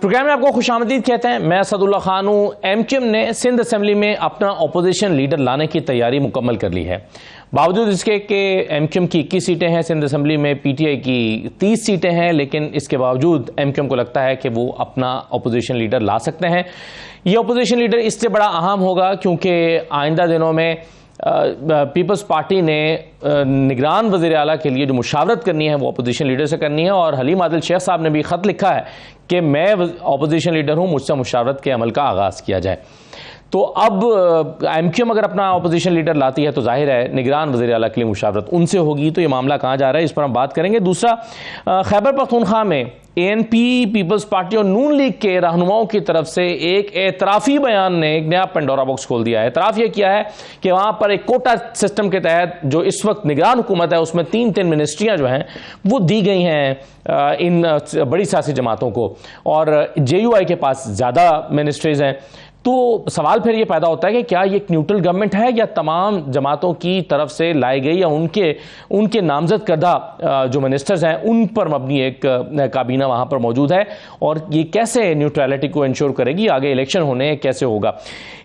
Programme में आपको खुशामदीद कहते हैं। मैं असदुल्ला खान हूँ। एमक्यूएम ने सिंध असेंबली में अपना अपोजिशन लीडर लाने की तैयारी मुकम्मल कर ली है। बावजूद इसके कि एमक्यूएम की 21 सीटें हैं सिंध असेंबली में, पीटीआई की 30 सीटें हैं, लेकिन इसके बावजूद एमक्यूएम को लगता है कि वो अपना अपोजिशन लीडर ला सकते हैं। ये अपोजिशन लीडर इससे बड़ा अहम होगा क्योंकि आइंदा दिनों में पीपल्स पार्टी ने निगरान वज़ीर आला के लिए जो मुशावरत करनी है वो अपोजिशन लीडर से करनी है। और हलीम आदिल शेख साहब ने भी ख़त लिखा है कि मैं अपोजिशन लीडर हूँ, मुझसे मुशावरत के अमल का आगाज़ किया जाए। तो अब एमक्यूएम अगर अपना अपोजिशन लीडर लाती है तो जाहिर है निगरान वज़ीर आला के लिए मुशावरत उनसे होगी। तो ये मामला कहाँ जा रहा है, इस पर हम बात करेंगे। दूसरा, खैबर पख्तूनख्वा में एएनपी, पीपल्स पार्टी और नून लीग के रहनुमाओं की तरफ से एक एतराफ़ी बयान ने एक नया पेंडोरा बॉक्स खोल दिया है। एतराफ़ यह किया है कि वहाँ पर एक कोटा सिस्टम के तहत जो इस वक्त निगरान हुकूमत है उसमें 3-3 मिनिस्ट्रियाँ जो हैं वो दी गई हैं इन बड़ी सियासी जमातों को, और जेयूआई के पास ज़्यादा मिनिस्ट्रीज़ हैं। तो सवाल फिर ये पैदा होता है कि क्या ये एक न्यूट्रल गवर्नमेंट है या तमाम जमातों की तरफ से लाई गई या उनके नामजद करदा जो मिनिस्टर्स हैं उन पर मबनी एक काबीना वहाँ पर मौजूद है, और ये कैसे न्यूट्रलिटी को इंश्योर करेगी, आगे इलेक्शन होने कैसे होगा,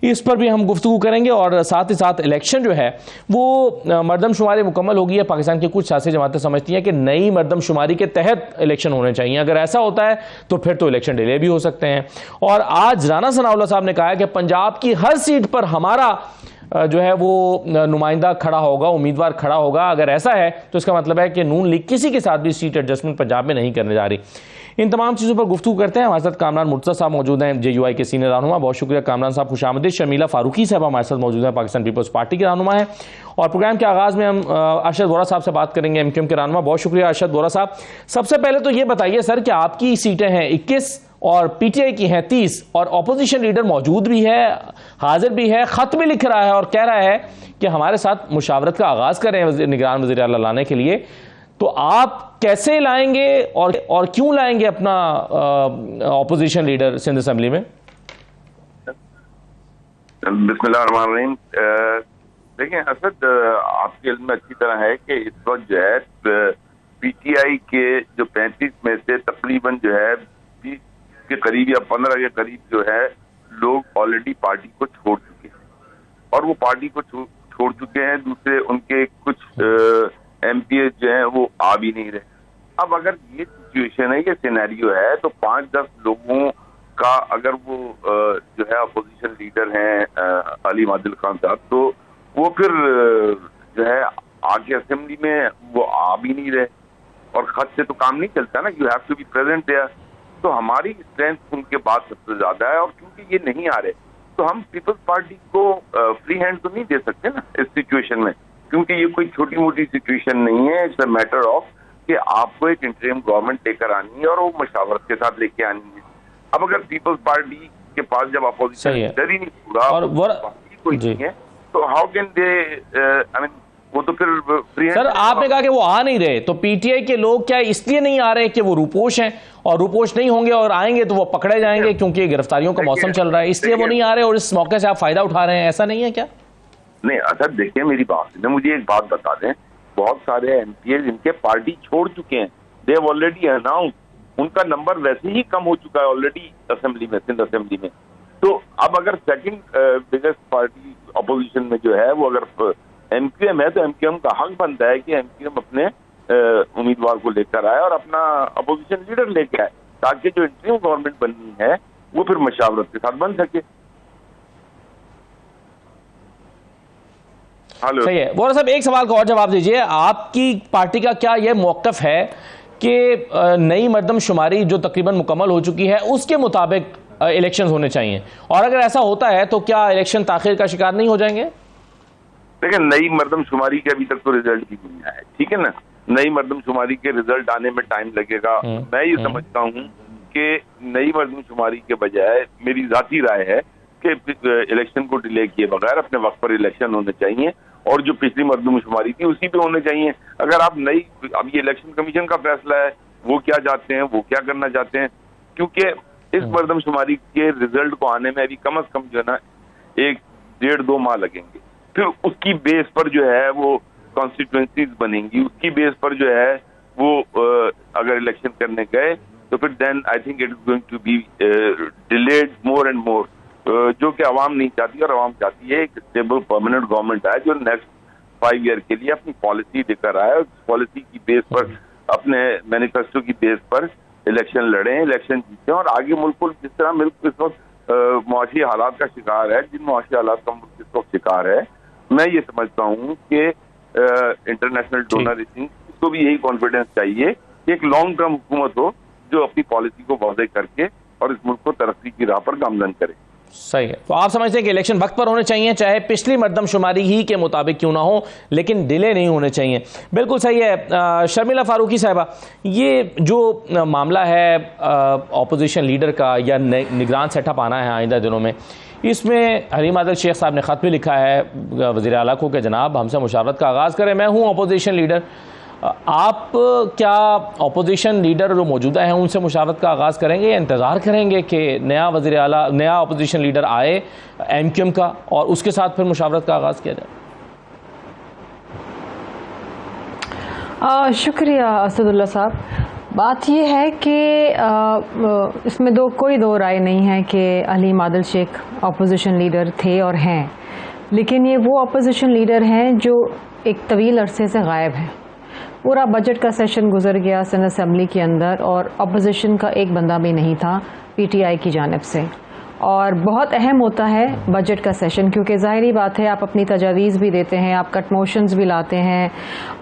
इस पर भी हम गुफ्तगू करेंगे। और साथ ही साथ इलेक्शन जो है वो मरदमशुमारी मुकम्मल होगी है। पाकिस्तान की कुछ सियासी जमातें समझती हैं कि नई मरदमशुमारी के तहत इलेक्शन होने चाहिए। अगर ऐसा होता है तो फिर तो इलेक्शन डिले भी हो सकते हैं। और आज राना सनाउल्लाह साहब ने कहा कि पंजाब की हर सीट पर हमारा जो है वो नुमाइंदा खड़ा होगा, उम्मीदवार खड़ा होगा। अगर ऐसा है तो इसका मतलब है कि नून लीग किसी के साथ भी सीट एडजस्टमेंट पंजाब में नहीं करने जा रही। इन तमाम चीज़ों पर गुफ्तगू करते हैं। हमारे साथ कामरान मुर्तज़ा साहब मौजूद हैं, जेयूआई के सीनियर रहनुमा। बहुत शुक्रिया कामरान साहब, खुशामदीद। शर्मिला फारूकी साहब हमारे साथ मौजूद हैं, पाकिस्तान पीपल्स पार्टी के रहनुमा हैं। और प्रोग्राम के आगाज़ में हम अरशद वोरा साहब से बात करेंगे, एमक्यूएम के रहनुमा। बहुत शुक्रिया अरशद वोरा साहब। सबसे पहले तो ये बताइए सर कि आपकी सीटें हैं 21 और पीटीआई की हैं 30, और अपोजिशन लीडर मौजूद भी है, हाजिर भी है, खत भी लिख रहा है और कह रहा है कि हमारे साथ मुशावरत का आगाज करें निगरान वज़ीर आला लाने के लिए। तो आप कैसे लाएंगे और क्यों लाएंगे अपना अपोजिशन लीडर सिंध असेंबली में? बिस्मिल्लाहिर्रहमानिर्रहीम। देखिए असद, आपके इल्म में अच्छी तरह है कि इस वक्त जो है पीटीआई के जो 35 में से तकरीबन जो है 20 के करीब या 15 के करीब जो है लोग ऑलरेडी पार्टी को छोड़ चुके हैं, और वो पार्टी को छोड़ चुके हैं। दूसरे उनके कुछ एमपीए जो है वो आ भी नहीं रहे। अब अगर ये सिचुएशन है, ये सिनेरियो है, तो 5-10 लोगों का अगर वो जो है अपोजिशन लीडर हैं हलीम आदिल खान साहब, तो वो फिर जो है आगे असेंबली में वो आ भी नहीं रहे, और खत से तो काम नहीं चलता ना, you have to be present there. तो हमारी स्ट्रेंथ उनके बाद सबसे ज्यादा है, और क्योंकि ये नहीं आ रहे तो हम पीपल्स पार्टी को फ्री हैंड तो नहीं दे सकते ना इस सिचुएशन में, क्योंकि ये कोई छोटी मोटी सिचुएशन नहीं है। इट्स अ मैटर ऑफ कि आपको एक इंटरिम गवर्नमेंट लेकर आनी है और वो मशावरत के साथ लेके आनी है। अब अगर पीपल्स पार्टी के पास जब अपोजिशन लीडर ही नहीं होगा और कोई नहीं है, तो how can they, I mean वो तो फिर फ्री हैंड। सर आपने कहा कि वो आ नहीं रहे, तो पीटीआई के लोग क्या इसलिए नहीं आ रहे कि वो रूपोश हैं, और रूपोश नहीं होंगे और आएंगे तो वो पकड़े जाएंगे क्योंकि गिरफ्तारियों का मौसम चल रहा है, इसलिए वो नहीं आ रहे और इस मौके से आप फायदा उठा रहे हैं, ऐसा नहीं है क्या? नहीं अच्छा, देखिए मेरी बात, मुझे एक बात बता दें, बहुत सारे एमपीए जिनके पार्टी छोड़ चुके हैं, दे हैव ऑलरेडी अनाउंस, उनका नंबर वैसे ही कम हो चुका है ऑलरेडी असेंबली में, सिंध असेंबली में। तो अब अगर सेकंड बिगेस्ट पार्टी अपोजिशन में जो है वो अगर एमक्यूएम है, तो एमक्यूएम का हक बनता है कि एमक्यूएम अपने उम्मीदवार को लेकर आए और अपना अपोजिशन लीडर लेकर आए, ताकि जो इंटरिम गवर्नमेंट बननी है वो फिर मशावरत के साथ बन सके। सही है। वोरा साहब, एक सवाल का और जवाब दीजिए, आपकी पार्टी का क्या यह मौक़िफ़ है कि नई मरदमशुमारी जो तकरीबन मुकम्मल हो चुकी है उसके मुताबिक इलेक्शन होने चाहिए, और अगर ऐसा होता है तो क्या इलेक्शन ताख़ीर का शिकार नहीं हो जाएंगे? देखिए, नई मरदमशुमारी के अभी तक तो रिजल्ट भी नहीं आया है, ठीक है ना। नई मरदमशुमारी के रिजल्ट आने में टाइम लगेगा। मैं ये समझता हूँ कि नई मरदमशुमारी के बजाय, मेरी जाती राय है कि इलेक्शन को डिले किए बगैर अपने वक्त पर इलेक्शन होने चाहिए, और जो पिछली मरदमशुमारी थी उसी पे होने चाहिए। अगर आप नई, अब ये इलेक्शन कमीशन का फैसला है, वो क्या चाहते हैं, वो क्या करना चाहते हैं, क्योंकि इस मरदमशुमारी के रिजल्ट को आने में अभी कम अज कम जो है ना 1-1.5-2 माह लगेंगे। फिर उसकी बेस पर जो है वो कॉन्स्टिट्यूएंसीज बनेंगी, उसकी बेस पर जो है वो अगर इलेक्शन करने गए तो फिर then I think it is going to be delayed more and more, जो कि आवाम नहीं चाहती, और आवाम चाहती है एक स्टेबल परमानेंट गवर्नमेंट आए जो नेक्स्ट 5 ईयर के लिए अपनी पॉलिसी लेकर आए, उस पॉलिसी की बेस पर, अपने मैनिफेस्टो की बेस पर इलेक्शन लड़ें, इलेक्शन जीतें, और आगे मुल्क को, जिस तरह मुल्क इस वक्त मुआशी हालात का शिकार है, जिन मुआशी हालात का मुल्क इस वक्त शिकार है, मैं ये समझता हूँ कि इंटरनेशनल डोनर इसको भी यही कॉन्फिडेंस चाहिए कि एक लॉन्ग टर्म हुकूमत हो जो अपनी पॉलिसी को वाज़ेह करके और इस मुल्क को तरक्की की राह पर गामजन करे। सही है। तो आप समझते हैं कि इलेक्शन वक्त पर होने चाहिए, चाहे पिछली मरदमशुमारी ही के मुताबिक क्यों ना हो, लेकिन डिले नहीं होने चाहिए। बिल्कुल सही है। शर्मिला फारूकी साहिबा, ये जो मामला है ऑपोजिशन लीडर का या निगरान सेटअप आना है आइंदा दिनों में, इसमें हलीम आदिल शेख साहब ने ख़त भी लिखा है वज़ीर आला को कि जनाब हमसे मुशावरत का आगाज़ करें, मैं हूँ अपोजिशन लीडर। आप क्या अपोजिशन लीडर जो मौजूदा हैं उनसे मुशावरत का आगाज़ करेंगे या इंतज़ार करेंगे कि नया वज़ीर आला, नया अपोजिशन लीडर आए MQM का और उसके साथ फिर मुशावरत का आगाज़ किया जाए? शुक्रिया असदुल्ला साहब। बात यह है कि इसमें कोई दो राय नहीं है कि हलीम आदिल शेख अपोजिशन लीडर थे और हैं, लेकिन ये वो अपोजिशन लीडर हैं जो एक तवील अरसे से गायब हैं। पूरा बजट का सेशन गुजर गया सिंध असम्बली के अंदर और अपोजिशन का एक बंदा भी नहीं था PTI की जानिब से, और बहुत अहम होता है बजट का सेशन, क्योंकि ज़ाहिरी बात है आप अपनी तजावीज़ भी देते हैं, आप कट मोशंस भी लाते हैं,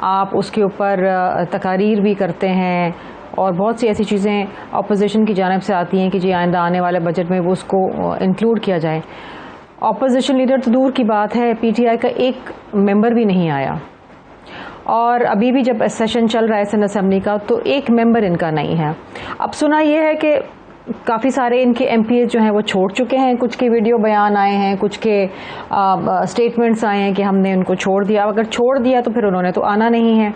आप उसके ऊपर तकारीर भी करते हैं, और बहुत सी ऐसी चीज़ें अपोजिशन की जानिब से आती हैं कि जी आइंदा आने वाले बजट में वो उसको इंक्लूड किया जाए। अपोजिशन लीडर तो दूर की बात है, PTI का एक मेंबर भी नहीं आया, और अभी भी जब सेशन चल रहा है सिंध असम्बली का तो एक मेंबर इनका नहीं है। अब सुना यह है कि काफ़ी सारे इनके MPs जो हैं वो छोड़ चुके हैं, कुछ के वीडियो बयान आए हैं, कुछ के स्टेटमेंट्स आए हैं कि हमने उनको छोड़ दिया। अगर छोड़ दिया तो फिर उन्होंने तो आना नहीं है।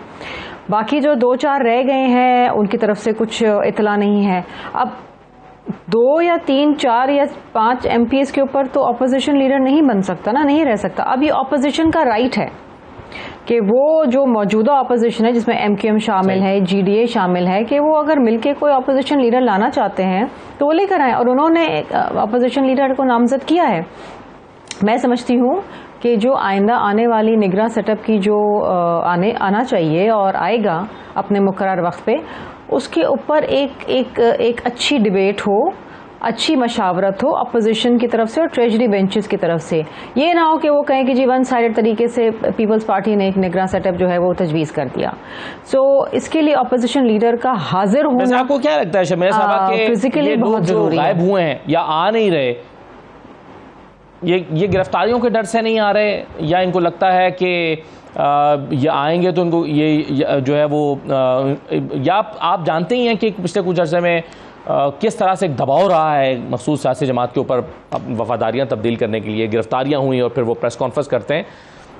बाकी जो 2-4 रह गए हैं उनकी तरफ से कुछ इतला नहीं है। अब 2 या 3, 4 या 5 MPs के ऊपर तो अपोजिशन लीडर नहीं बन सकता ना, नहीं रह सकता। अब ये अपोजिशन का राइट है कि वो जो मौजूदा अपोजिशन है जिसमें MQM शामिल है, GDA शामिल है, कि वो अगर मिलके कोई अपोजिशन लीडर लाना चाहते हैं तो वो लेकर आए, और उन्होंने अपोजिशन लीडर को नामजद किया है। मैं समझती हूँ कि जो आइंदा आने वाली निगरान सेटअप की जो आना चाहिए और आएगा अपने मुकर्रर वक्त पे, उसके ऊपर एक अच्छी डिबेट हो, अच्छी मशावरत हो अपोजिशन की तरफ से और ट्रेजरी बेंचेस की तरफ से। ये ना हो कि वो कहें कि जी वन साइडेड तरीके से पीपल्स पार्टी ने एक निगरान सेटअप जो है वो तजवीज़ कर दिया। सो इसके लिए अपोजिशन लीडर का हाजिर होना, आपको क्या लगता है शर्मिला साहबा के फिजिकली बहुत जरूरी है? गायब हुए हैं या आ नहीं रहे, ये गिरफ्तारियों के डर से नहीं आ रहे, या इनको लगता है कि ये आएंगे तो उनको ये जो है वो या आप जानते ही हैं कि पिछले कुछ अर्से में किस तरह से एक दबाव रहा है मखसूस सियासी जमात के ऊपर वफादारियाँ तब्दील करने के लिए, गिरफ्तारियाँ हुई और फिर वो प्रेस कॉन्फ्रेंस करते हैं।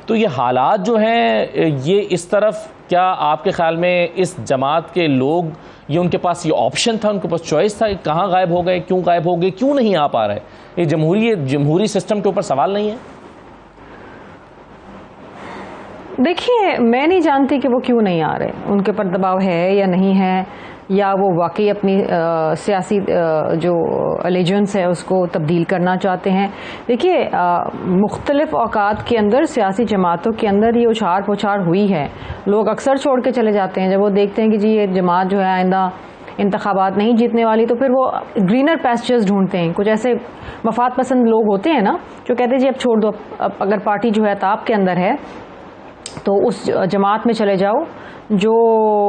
तो ये हालात जो हैं ये इस तरफ, क्या आपके ख्याल में इस जमात के लोग, ये उनके पास ये ऑप्शन था, उनके पास चॉइस था, कहाँ गायब हो गए, क्यों गायब हो गए, क्यों नहीं आ पा रहे? ये जमहूरी सिस्टम के ऊपर सवाल नहीं है? देखिए, मैं नहीं जानती कि वो क्यों नहीं आ रहे, उनके पर दबाव है या नहीं है, या वो वाकई अपनी सियासी जो एलिजेंस है उसको तब्दील करना चाहते हैं। देखिए, मुख्तलिफ औकात के अंदर सियासी जमातों के अंदर ये उछाड़ पुछाड़ हुई है। लोग अक्सर छोड़ के चले जाते हैं जब वो देखते हैं कि जी ये जमात जो है आइंदा इंतखाबात नहीं जीतने वाली, तो फिर वो ग्रीनर पैस्चर्स ढूंढते हैं। कुछ ऐसे मफाद पसंद लोग होते हैं ना जो कहते हैं जी अब छोड़ दो, अब अगर पार्टी जो है ताब के अंदर है तो उस जमात में चले जाओ जो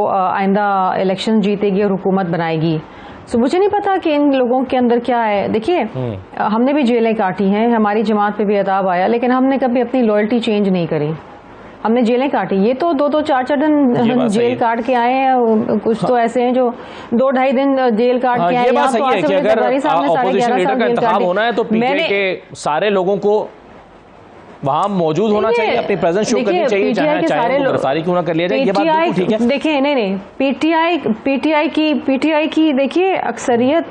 आइंदा इलेक्शन जीतेगी और हुकूमत बनाएगी। सो मुझे नहीं पता कि इन लोगों के अंदर क्या है। देखिए, हमने भी जेलें काटी हैं, हमारी जमात पे भी अताब आया, लेकिन हमने कभी अपनी लॉयल्टी चेंज नहीं करी, हमने जेलें काटी। ये तो 2-2, 4-4 दिन जेल काट के आए हैं, कुछ तो ऐसे हैं जो 2-2.5 दिन जेल काट के आए। यहाँ तो अगर अपोजिशन लीडर का इंतखाब होना है तो पीटीआई के सारे लोगों को वहाँ मौजूद होना चाहिए, अपनी प्रेजेंस शो करनी चाहिए, चाहे गिरफ्तारी क्यों ना कर लिया जाए। ये बात बिल्कुल ठीक है। देखिए, नहीं, पीटीआई की देखिए अक्सरियत,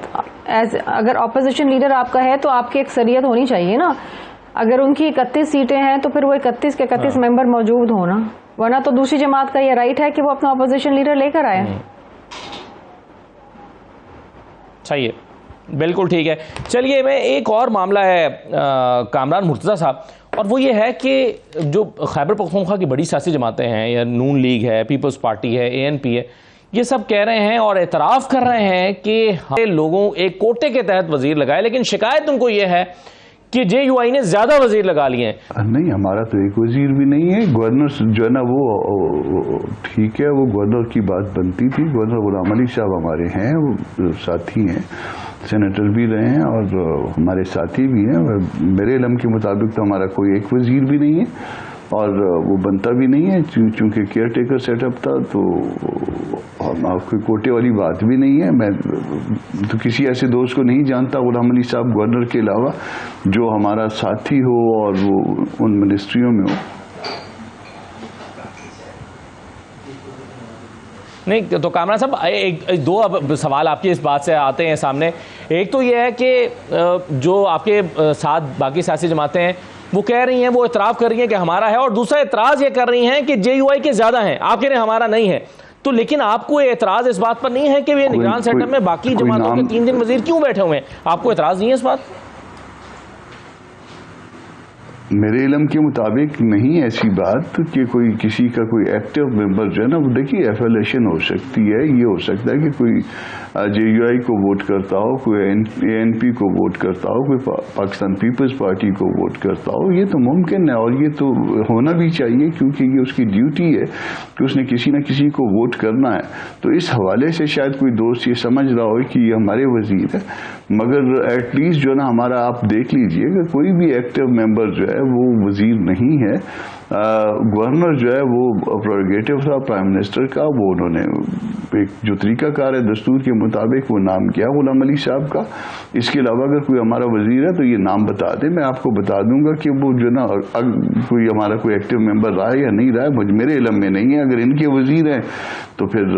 अगर अपोजिशन लीडर आपका है तो आपकी अक्सरियत होनी चाहिए ना। अगर उनकी 31 सीटें हैं तो फिर वो 31 के 31 मेंबर मौजूद होना, वरना तो दूसरी जमात का ये राइट है कि वो अपना अपोजिशन लीडर लेकर आए। सही है, बिल्कुल ठीक है। चलिए, मैं एक और मामला है कामरान मुर्तज़ा साहब, और वो ये है कि जो खैबर पख्तूनख्वा की बड़ी सियासी जमातें हैं, या नून लीग है, पीपल्स पार्टी है, ANP है, ये सब कह रहे हैं और एतराफ़ कर रहे हैं कि हमारे लोगों एक कोटे के तहत वजीर लगाए, लेकिन शिकायत उनको ये है कि JUI ने ज़्यादा वजीर लगा लिए हैं। नहीं, हमारा तो एक वजीर भी नहीं है। गवर्नर जो है ना वो ठीक है, वो गवर्नर की बात बनती थी। गवर्नर गुलाम अली साहब हमारे हैं, वो साथी हैं, सेनेटर भी रहे हैं और हमारे साथी भी हैं। मेरे इल्म के मुताबिक तो हमारा कोई एक वजीर भी नहीं है और वो बनता भी नहीं है, चूंकि केयर टेकर सेटअप था, तो आपकी कोटे वाली बात भी नहीं है। मैं तो किसी ऐसे दोस्त को नहीं जानता गुलाम अली साहब गवर्नर के अलावा जो हमारा साथी हो और वो उन मिनिस्ट्रियों में हो। नहीं तो कामरान साहब, दो अब सवाल आपके इस बात से आते हैं सामने। एक तो ये है कि जो आपके साथ बाकी सियासी जमातें हैं वो कह रही हैं, वो इतराफ़ कर रही हैं कि हमारा है, और दूसरा एतराज़ ये कर रही हैं कि JUI के ज़्यादा हैं, आप कह रहे हैं हमारा नहीं है। तो लेकिन आपको एतराज़ इस बात पर नहीं है कि ये निगरान सेटअप में बाकी जमातों के 3 वजीर क्यों बैठे हुए हैं? आपको एतराज़ नहीं है इस बात? मेरे इल्म के मुताबिक नहीं ऐसी बात कि कोई किसी का कोई एक्टिव मेंबर जो है ना, वो देखिए एफिलिएशन हो सकती है। ये हो सकता है कि कोई JUI को वोट करता हो, कोई ANP को वोट करता हो, कोई पाकिस्तान पीपल्स पार्टी को वोट करता हो। ये तो मुमकिन है और ये तो होना भी चाहिए, क्योंकि ये उसकी ड्यूटी है कि उसने किसी न किसी को वोट करना है। तो इस हवाले से शायद कोई दोस्त ये समझ रहा हो कि ये हमारे वजीर है, मगर एटलीस्ट जो ना हमारा आप देख लीजिए कि कोई भी एक्टिव मेंबर जो है वो वजीर नहीं है। गवर्नर जो है वो प्रोरोगेटिव था प्राइम मिनिस्टर का, वो उन्होंने एक जो तरीकाकार है दस्तूर के मुताबिक वो नाम किया गुलाम अली साहब का। इसके अलावा अगर कोई हमारा वजीर है तो ये नाम बता दे, मैं आपको बता दूंगा कि वो जो ना कोई हमारा कोई एक्टिव मेंबर रहा है या नहीं रहा है, मेरे इल्म में नहीं है। अगर इनके वजीर हैं तो फिर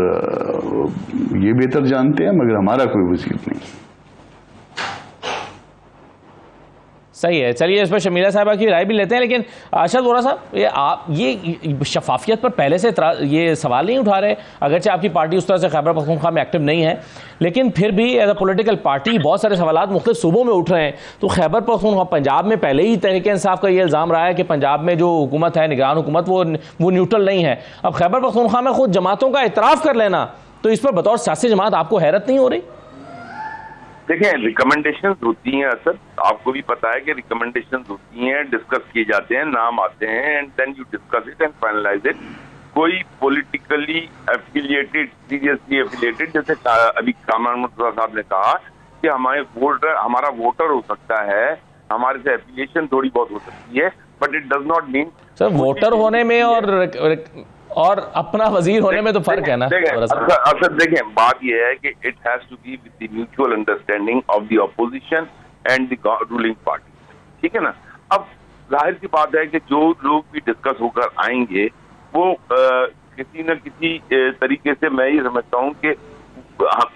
ये बेहतर जानते हैं, मगर हमारा कोई वजीर नहीं। सही है, चलिए इस पर शमीला साहबा की राय भी लेते हैं। लेकिन अरशद वोरा साहब, ये शफाफियत पर पहले से ये सवाल नहीं उठा रहे, अगरचे आपकी पार्टी उस तरह से खैबर पख्तूनख्वा में एक्टिव नहीं है, लेकिन फिर भी एज अ पॉलिटिकल पार्टी बहुत सारे सवाल मुख्तलिफ सूबों में उठ रहे हैं। तो खैबर पख्तूनख्वा, पंजाब में पहले ही तहरीक इंसाफ का ये इल्ज़ाम रहा है कि पंजाब में जो हुकूमत है, निगरान हुकूमत, वो न्यूट्रल नहीं है। अब खैबर पख्तूनख्वा में खुद जमातों का इतराफ़ कर लेना, तो इस पर बतौर सियासी जमात आपको हैरत नहीं हो रही? देखिए, रिकमेंडेशंस होती हैं असद, आपको भी पता है कि रिकमेंडेशंस होती हैं, डिस्कस किए जाते हैं, नाम आते हैं, and then you discuss it and finalise it. कोई पॉलिटिकली एफिलिएटेड, सीरियसली एफिलिएटेड, जैसे अभी कामरान मुर्तज़ा साहब ने कहा कि हमारा वोटर हो सकता है, हमारे से एफिलिएशन थोड़ी बहुत हो सकती है, but it does not mean sir voter होने में और अपना वजीर होने में तो फर्क है ना। असद देखिए, बात यह है कि it has to be with the mutual understanding of the opposition and the ruling party, ठीक है ना। अब जाहिर सी बात है कि जो लोग भी डिस्कस होकर आएंगे वो किसी न किसी तरीके से, मैं ये समझता हूँ कि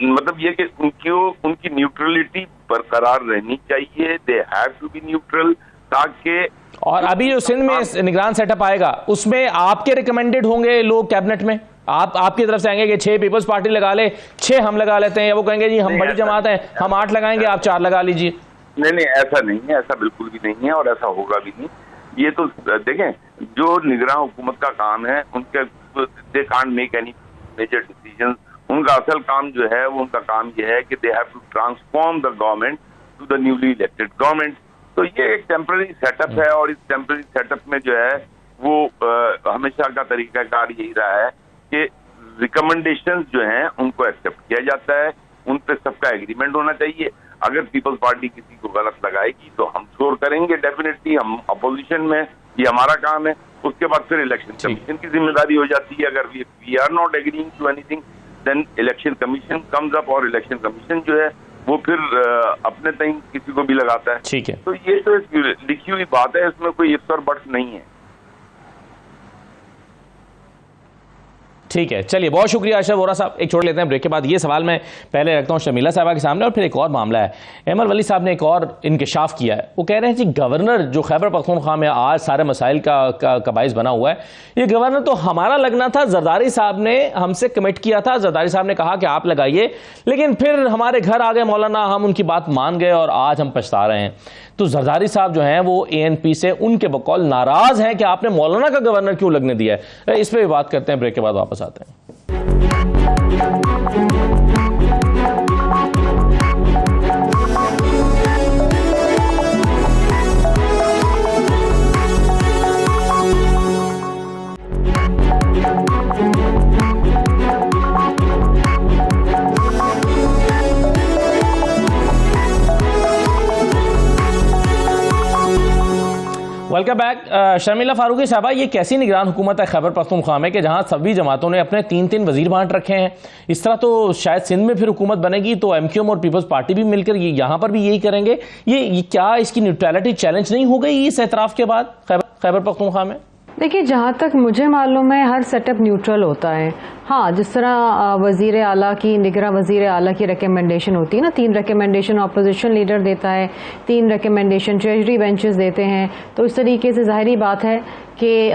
मतलब ये कि उनकी न्यूट्रलिटी बरकरार रहनी चाहिए। They have to be neutral, ताकि और अभी जो सिंध में निगरान सेटअप आएगा उसमें आपके रिकमेंडेड होंगे लोग कैबिनेट में, आपकी तरफ से आएंगे कि 6 पीपल्स पार्टी लगा ले, 6 हम लगा लेते हैं, या वो कहेंगे जी हम बड़ी जमात है, हम 8 लगाएंगे, आप 4 लगा लीजिए? नहीं, ऐसा नहीं है, ऐसा बिल्कुल भी नहीं है और ऐसा होगा भी नहीं। ये तो देखें, जो निगरान हुकूमत का काम है, उनके they can't make any major decisions. उनका असल काम जो है वो, उनका काम ये है कि they have to transform the government to the newly elected government. तो ये एक टेम्पररी सेटअप है और इस टेम्पररी सेटअप में जो है वो हमेशा का तरीकाकार यही रहा है कि रिकमेंडेशंस जो हैं उनको एक्सेप्ट किया जाता है, उन पे सबका एग्रीमेंट होना चाहिए। अगर पीपल्स पार्टी किसी को गलत लगाएगी तो हम शोर करेंगे, डेफिनेटली हम अपोजिशन में, ये हमारा काम है। उसके बाद फिर इलेक्शन कमीशन की जिम्मेदारी हो जाती है। अगर we are not agreeing to anything then election commission comes up, और इलेक्शन कमीशन जो है वो फिर अपने तय किसी को भी लगाता है। ठीक है, तो ये तो लिखी हुई बात है, इसमें कोई इफ्स और बट्स नहीं है। ठीक है, चलिए बहुत शुक्रिया अशरफ वोरा साहब। एक छोड़ लेते हैं ब्रेक के बाद। ये सवाल मैं पहले रखता हूं शर्मिला साहबा के सामने और फिर एक और मामला है। अहमद वली साहब ने एक और इंकशाफ किया है। वो कह रहे हैं जी गवर्नर जो खैबर पख्तूनख्वा में आज सारे मसाइल का बाइस बना हुआ है, ये गवर्नर तो हमारा लगना था, जरदारी साहब ने हमसे कमिट किया था, जरदारी साहब ने कहा कि आप लगाइए, लेकिन फिर हमारे घर आ गए मौलाना, हम उनकी बात मान गए और आज हम पछता रहे हैं। तो जरदारी साहब जो हैं वो ANP से उनके बकौल नाराज हैं कि आपने मौलाना का गवर्नर क्यों लगने दिया है। इस पर भी बात करते हैं, ब्रेक के बाद वापस आते हैं। Welcome back. शर्मिला फारूकी साहबा, ये कैसी निगरान हुकूमत है खैबर पख्तूनख्वा में कि जहां सभी जमातों ने अपने 3-3 वजीर बांट रखे हैं। इस तरह तो शायद सिंध में फिर हुकूमत बनेगी तो MQM और पीपल्स पार्टी भी मिलकर यहां पर भी यही करेंगे। ये क्या इसकी न्यूट्रलिटी चैलेंज नहीं हो गई इस एतराफ के बाद खैबर पख्तूनख्वा में? देखिए, जहाँ तक मुझे मालूम है हर सेटअप न्यूट्रल होता है। हाँ, जिस तरह वजीर आला की, निगरां वजीर आला की रिकमेंडेशन होती है ना, 3 रिकमेंडेशन अपोजिशन लीडर देता है, 3 रिकमेंडेशन ट्रेजरी बेंचेस देते हैं, तो इस तरीके से जाहिर बात है कि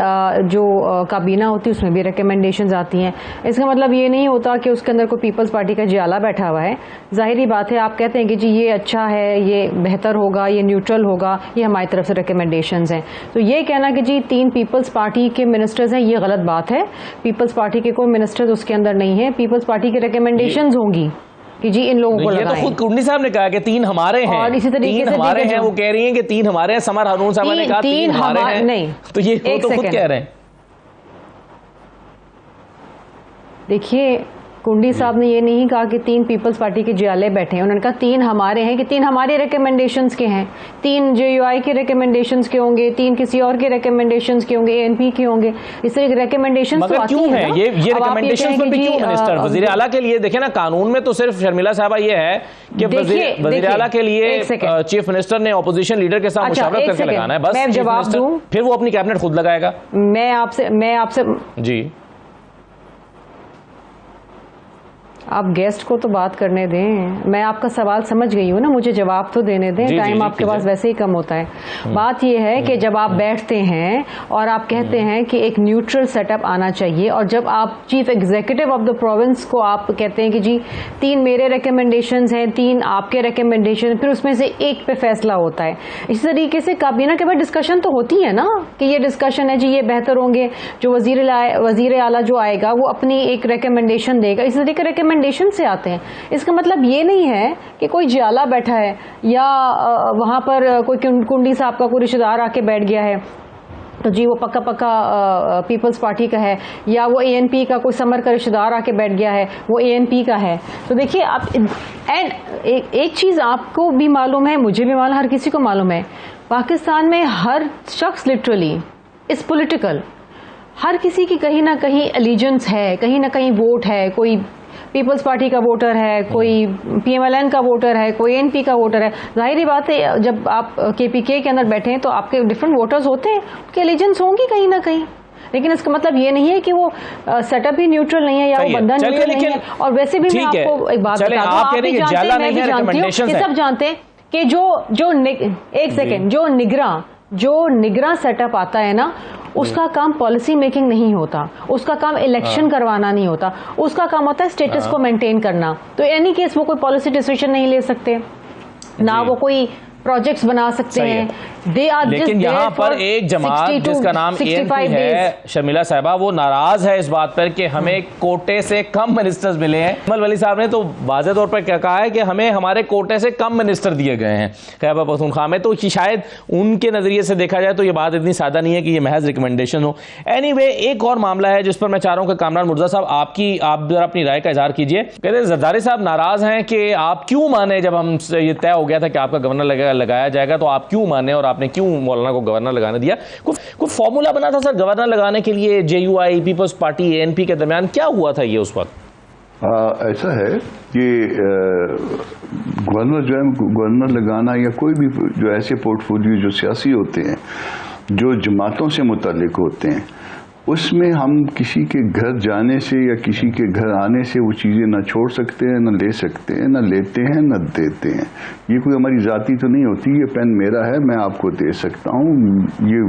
जो काबीना होती है उसमें भी रिकमेंडेशंस आती हैं। इसका मतलब ये नहीं होता कि उसके अंदर कोई पीपल्स पार्टी का जियाला बैठा हुआ है। जाहिर बात है, आप कहते हैं कि जी ये अच्छा है, ये बेहतर होगा, ये न्यूट्रल होगा, ये हमारी तरफ से रिकमेंडेशंस हैं। तो ये कहना कि जी 3 पीपल्स पार्टी के मिनिस्टर्स हैं, ये गलत बात है। पीपल्स पार्टी के कोई मिनिस्टर्स उसके अंदर नहीं है। पीपल्स पार्टी की रिकमेंडेशंस होंगी कि जी इन लोगों को लगाएं। ये तो खुद कुंडी साहब ने कहा कि 3 हमारे हैं, और इसी तरीके 3 से हमारे हैं। वो कह रही हैं कि 3 हमारे हैं। समर हारून साहब ने कहा 3 हमारे हैं। नहीं, तो ये वो तो खुद कह रहे हैं। देखिए, कुंडी साहब ने ये नहीं कहा कि 3 पीपल्स पार्टी के जियाले बैठे हैं। उन्होंने कहा 3 हमारे हैं, कि 3 हमारे रिकमेंडेशंस के हैं, 3 JUI के रिकमेंडेशंस के होंगे, 3 किसी और के रिकमेंडेशंस के होंगे, ANP के होंगे। इस तरह के रिकमेंडेशंस तो आती क्यों हैं है? ये रिकमेंडेशंस पर भी क्यों मिनिस्टर वजीर आला के लिए? देखे ना, कानून में तो सिर्फ शर्मिला साहबा ये है कि वजीर आला के लिए चीफ मिनिस्टर ने ऑपोजिशन लीडर के साथ मुशावरत करके लगाना है, बस। मैं जवाब दूं, फिर वो अपनी कैबिनेट खुद लगाएगा। मैं आपसे जी, आप गेस्ट को तो बात करने दें। मैं आपका सवाल समझ गई हूँ ना, मुझे जवाब तो देने दें। टाइम आपके पास वैसे ही कम होता है। बात यह है कि जब आप बैठते हैं और आप कहते हैं कि एक न्यूट्रल सेटअप आना चाहिए, और जब आप chief executive of the province को आप कहते हैं कि जी 3 मेरे रिकमेंडेशंस हैं, 3 आपके रिकमेंडेशन, फिर उसमें से एक पे फैसला होता है। इसी तरीके से काबीना के बाद डिस्कशन तो होती है ना कि ये डिस्कशन है जी ये बेहतर होंगे। जो वजीर आला जो आएगा वो अपनी एक रिकमेंडेशन देगा। इसी तरीके रिकमेंडेशन से आते हैं। इसका मतलब ये नहीं है कि कोई जियाला बैठा है या वहां पर कोई कुंडी साहब का कोई रिश्तेदार आके बैठ गया है तो जी वो पक्का पीपल्स पार्टी का है, या वो ANP का कोई समर का रिश्तेदार आके बैठ गया है वो ANP का है। तो देखिए आप, एंड एक चीज आपको भी मालूम है, मुझे भी मालूम, हर किसी को मालूम है, पाकिस्तान में हर शख्स लिटरली इज पॉलिटिकल। हर किसी की कहीं ना कहीं एलिजेंस है, कहीं ना कहीं वोट है। कोई पीपल्स पार्टी का वोटर है, कोई PMLN का वोटर है, कोई ANP का वोटर है। जाहिर बात है, जब आप KPK के अंदर बैठे हैं तो आपके डिफरेंट वोटर्स होते हैं, उनकी एलिजेंस होंगी कहीं ना कहीं। लेकिन इसका मतलब ये नहीं है कि वो सेटअप ही न्यूट्रल नहीं है या वो बंदा न्यूट्रल नहीं है। और वैसे भी मैं आपको एक बात बता दूं, आप भी जानते हैं, मैं भी जानती हूँ, ये सब जानते हैं कि जो निगरां सेटअप आता है ना, उसका काम पॉलिसी मेकिंग नहीं होता, उसका काम इलेक्शन करवाना नहीं होता, उसका काम होता है स्टेटस को मेंटेन करना। तो एनी केस वो कोई पॉलिसी डिसीजन नहीं ले सकते, ना वो कोई प्रोजेक्ट्स बना सकते हैं। दे आर लेकिन यहाँ पर एक जमात जिसका नाम ANP है, शर्मिला साहिबा, वो नाराज है इस बात पर कि हमें कोटे से कम मिनिस्टर्स मिले हैं। अहमद वली साहब ने तो वाज़ेह तौर पर क्या कहा है कि हमें हमारे कोटे से कम मिनिस्टर दिए गए हैं खैबर पख्तूनख्वा में। तो शायद उनके नजरिए से देखा जाए तो ये बात इतनी सादा नहीं है कि ये महज रिकमेंडेशन हो। एनीवे, एक और मामला है जिस पर मैं चाह रहा हूँ कि कामरान मुर्जा साहब आप जरा अपनी राय का इजहार कीजिए। कहते हैं जरदारी साहब नाराज हैं कि आप क्यों माने, जब हम ये तय हो गया था कि आपका गवर्नर लगाया जाएगा तो आप क्यों माने और आपने क्यों मौलाना को गवर्नर लगाने दिया? कोई फॉर्मूला बना था सर गवर्नर लगाने के लिए JUI, पीपल्स पार्टी, ANP के दरमियान? क्या हुआ था ये उस वक्त? ऐसा है कि गवर्नर जो है, गवर्नर लगाना या कोई भी जो ऐसे पोर्टफोलियो जो सियासी होते हैं, जो जमातों से मुतालिक होते हैं, उसमें हम किसी के घर जाने से या किसी के घर आने से वो चीज़ें ना छोड़ सकते हैं, ना ले सकते हैं, ना लेते हैं, ना देते हैं। ये कोई हमारी ज़ाती तो नहीं होती। ये पेन मेरा है, मैं आपको दे सकता हूँ। ये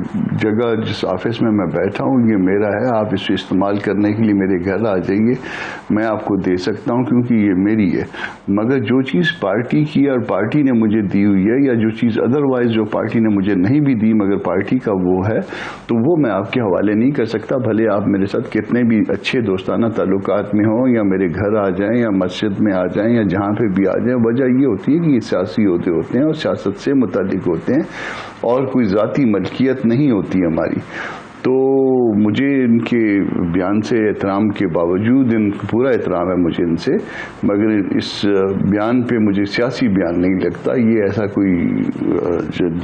जगह जिस ऑफिस में मैं बैठा हूँ ये मेरा है, आप इसे इस्तेमाल करने के लिए मेरे घर आ जाइए, मैं आपको दे सकता हूँ क्योंकि ये मेरी है। मगर जो चीज़ पार्टी की और पार्टी ने मुझे दी हुई है, या जो चीज़ अदरवाइज जो पार्टी ने मुझे नहीं भी दी मगर पार्टी का वो है, तो वो मैं आपके हवाले नहीं कर सकता। भले आप मेरे साथ कितने भी अच्छे दोस्ताना ताल्लुकात में हों, या मेरे घर आ जाएं, या मस्जिद में आ जाएं, या जहाँ पे भी आ जाएं। वजह ये होती है कि ये सियासी होते हैं और सियासत से मुताल्लिक होते हैं और कोई ज़ाती मलकियत नहीं होती हमारी। तो मुझे इनके बयान से एहतराम के बावजूद, पूरा एहतराम है मुझे इनसे, मगर इस बयान पे मुझे सियासी बयान नहीं लगता। ये ऐसा कोई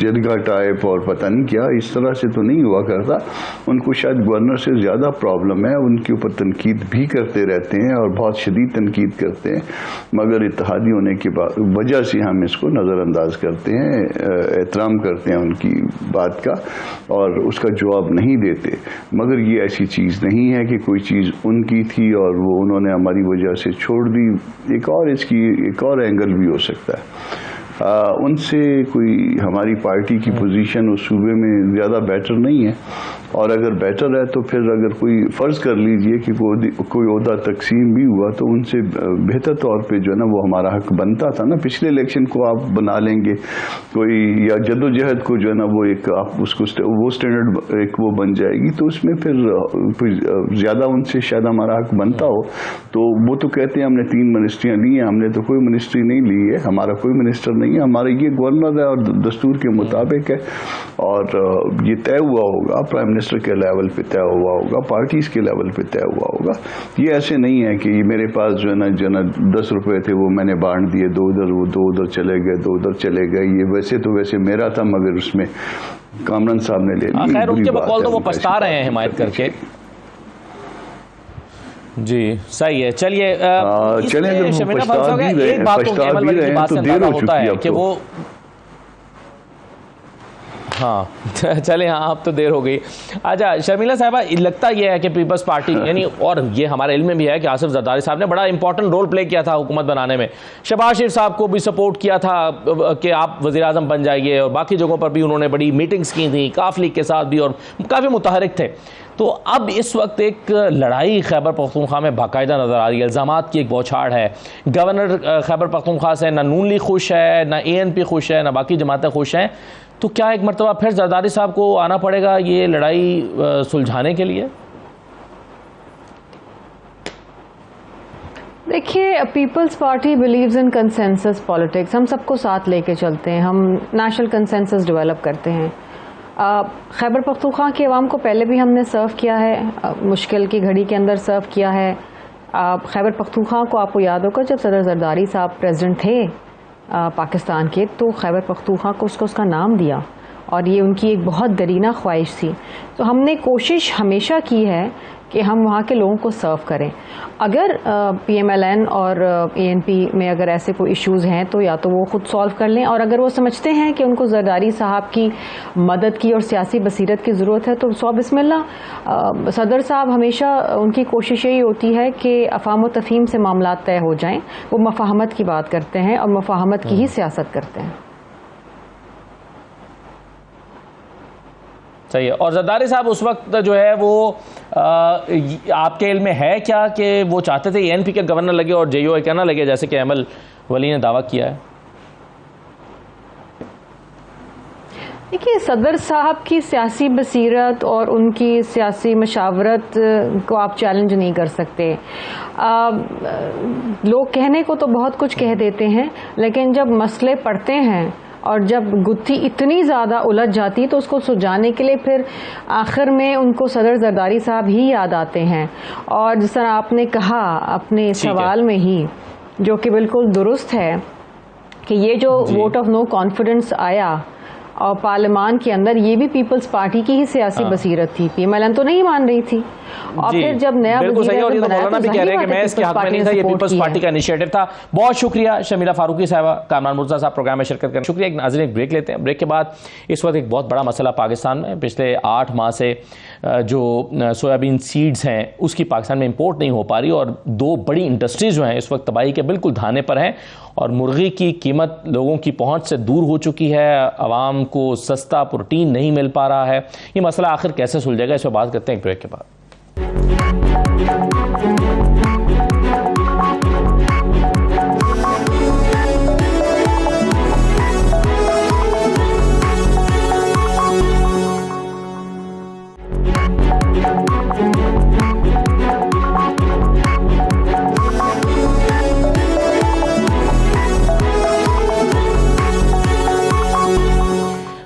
जरगा टाइप और पता नहीं क्या, इस तरह से तो नहीं हुआ करता। उनको शायद गवर्नर से ज़्यादा प्रॉब्लम है, उनके ऊपर तनकीद भी करते रहते हैं और बहुत शदीद तनकीद करते हैं, मगर इत्तेहादी होने की वजह से हम इसको नज़रअंदाज करते हैं, एहतराम करते हैं उनकी बात का और उसका जवाब नहीं देते। मगर ये ऐसी चीज़ नहीं है कि कोई चीज़ उनकी थी और वो उन्होंने हमारी वजह से छोड़ दी। इसकी एक और एंगल भी हो सकता है। उनसे कोई हमारी पार्टी की पोजीशन उस सूबे में ज़्यादा बेटर नहीं है, और अगर बेटर है तो फिर अगर कोई फ़र्ज़ कर लीजिए कि कोई ओहदा तकसीम भी हुआ तो उनसे बेहतर तौर पे जो है ना वो हमारा हक बनता था ना। पिछले इलेक्शन को आप बना लेंगे कोई, या जद्दोजहद को जो है ना वो एक आप उसको वो स्टैंडर्ड एक वो बन जाएगी, तो उसमें फिर कोई ज़्यादा उनसे शायद हमारा हक बनता हो। तो वो तो कहते हैं हमने 3 मिनिस्ट्रियाँ ली हैं, हमने तो कोई मिनिस्ट्री नहीं ली है, हमारा कोई मिनिस्टर नहीं है, हमारा ये गवर्नर है और दस्तूर के मुताबिक है, और ये तय हुआ होगा, प्राइम मिनिस्टर के लेवल पे तय हुआ होगा, पार्टीज के लेवल पे तय हुआ होगा। ये ऐसे नहीं है कि ये मेरे पास जो है ना 10 रुपए थे वो मैंने बांट दिए, 2 उधर, वो 2 उधर चले गए, 2 उधर चले गए। ये वैसे मेरा था, मगर उसमें कामरान साहब ने ले लिया। खैर उनके बकौल तो वो पछता रहे हैं हिमायत करके। जी सही है। चलिए शर्मिला भाई साहब, एक बात तो केवल वाली की बात से अंदाजा होता है कि वो, हाँ चले, हाँ अब तो देर हो गई। अच्छा शर्मिला साहबा, लगता यह है कि पीपल्स पार्टी यानी, और ये हमारे इल्म में भी है कि आसिफ जरदारी साहब ने बड़ा इंपॉर्टेंट रोल प्ले किया था हुकूमत बनाने में। शहबाज शरीफ साहब को भी सपोर्ट किया था कि आप वज़ीर आज़म बन जाइए, और बाकी जगहों पर भी उन्होंने बड़ी मीटिंग्स की थी, काफ लीग के साथ भी, और काफ़ी मुतहरिक थे। तो अब इस वक्त एक लड़ाई खैबर पख्तूनख्वा में बाकायदा नज़र आ रही है, इल्ज़ामात की एक बौछार है। गवर्नर खैबर पख्तूनख्वा से ना नून लीग खुश है, ना ANP खुश है, ना बाकी जमातें खुश हैं। तो क्या एक मरतबा फिर जरदारी साहब को आना पड़ेगा ये लड़ाई सुलझाने के लिए? देखिए, Peoples Party believes in consensus politics. हम सबको साथ लेके चलते हैं, हम नेशनल कंसेंसस डेवलप करते हैं। खैबर पख्तूनख्वा की आवाम को पहले भी हमने सर्व किया है, मुश्किल की घड़ी के अंदर सर्व किया है। खैबर पख्तूनख्वा को आपको याद होगा जब सदर जरदारी साहब प्रेसिडेंट थे पाकिस्तान के, तो खैबर पख्तूनख्वा को उसका नाम दिया, और ये उनकी एक बहुत दरीना ख्वाहिश थी। तो हमने कोशिश हमेशा की है कि हम वहाँ के लोगों को सर्व करें। अगर PMLN और ANP में अगर ऐसे कोई इश्यूज़ हैं तो या तो वो खुद सॉल्व कर लें, और अगर वो समझते हैं कि उनको जरदारी साहब की मदद की और सियासी बसीरत की ज़रूरत है तो सौ बिस्मिल्लाह। सदर साहब हमेशा उनकी कोशिश यही होती है कि अफ़ाम व तफ़हीम से मामला तय हो जाएं। वो मफ़ाहमत की बात करते हैं और मफ़ाहमत की ही सियासत करते हैं। सही है। और जरदारी साहब उस वक्त जो है वो आपके इल्म में है क्या कि वो चाहते थे ANP के गवर्नर लगे और JUI का ना लगे, जैसे कि अहमद वली ने दावा किया है? देखिए, सदर साहब की सियासी बसीरत और उनकी सियासी मशावरत को आप चैलेंज नहीं कर सकते। लोग कहने को तो बहुत कुछ कह देते हैं, लेकिन जब मसले पड़ते हैं और जब गुत्थी इतनी ज़्यादा उलझ जाती तो उसको सुलझाने के लिए फिर आखिर में उनको सदर जरदारी साहब ही याद आते हैं। और जिस तरह आपने कहा अपने सवाल में ही, जो कि बिल्कुल दुरुस्त है, कि ये जो वोट ऑफ नो कॉन्फिडेंस आया और पार्लियामान के अंदर ये भी पीपल्स पार्टी की ही सियासी बसीरत थी, PMLN तो नहीं मान रही थी। और फिर जब नया वज़ीर-ए-आज़म बनाया तो भी कह रहे हैं कि मैं इसके हक में नहीं था, ये पीपल्स पार्टी का इनिशिएटिव था। बहुत शुक्रिया शमीला फारूकी साहबा, कामरान मुर्तज़ा साहब प्रोग्राम में शिरकत करें। शुक्रिया। एक नाज़रीन, एक ब्रेक लेते हैं। ब्रेक के बाद इस वक्त एक बहुत बड़ा मसला पाकिस्तान में, पिछले 8 माह से जो सोयाबीन सीड्स हैं उसकी पाकिस्तान में इंपोर्ट नहीं हो पा रही, और 2 बड़ी इंडस्ट्रीज जो हैं इस वक्त तबाही के बिल्कुल धाने पर हैं, और मुर्गी की कीमत लोगों की पहुंच से दूर हो चुकी है, आवाम को सस्ता प्रोटीन नहीं मिल पा रहा है। ये मसला आखिर कैसे सुलझेगा, इस पर बात करते हैं एक ब्रेक के बाद।